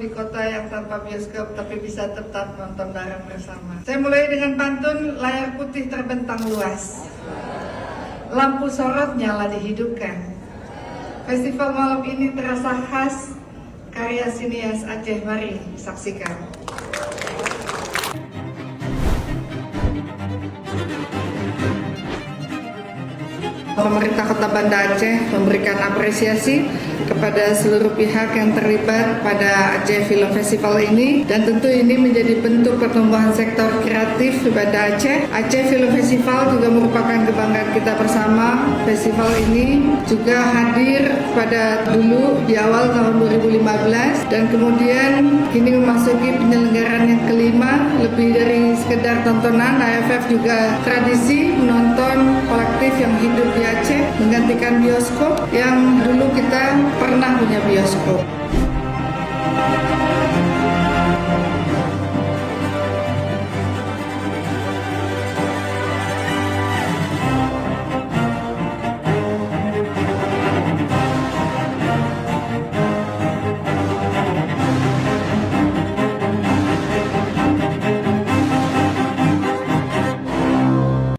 di kota yang tanpa bioskop tapi bisa tetap nonton bareng bersama. Saya mulai dengan pantun layar putih terbentang luas. Lampu sorot nyala dihidupkan. Festival malam ini terasa khas karya sinias Aceh. Mari saksikan. Pemerintah Kota Banda Aceh memberikan apresiasi kepada seluruh pihak yang terlibat pada Aceh Film Festival ini, dan tentu ini menjadi bentuk pertumbuhan sektor kreatif di Banda Aceh. Aceh Film Festival juga merupakan kebanggaan kita bersama. Festival ini juga hadir pada dulu di awal tahun 2015 dan kemudian kini memasuki penyelenggaraan yang kelima. Lebih dari sekedar tontonan, AFF juga tradisi menonton kolektif yang hidup di Aceh, menggantikan bioskop yang dulu kita pernah punya bioskop.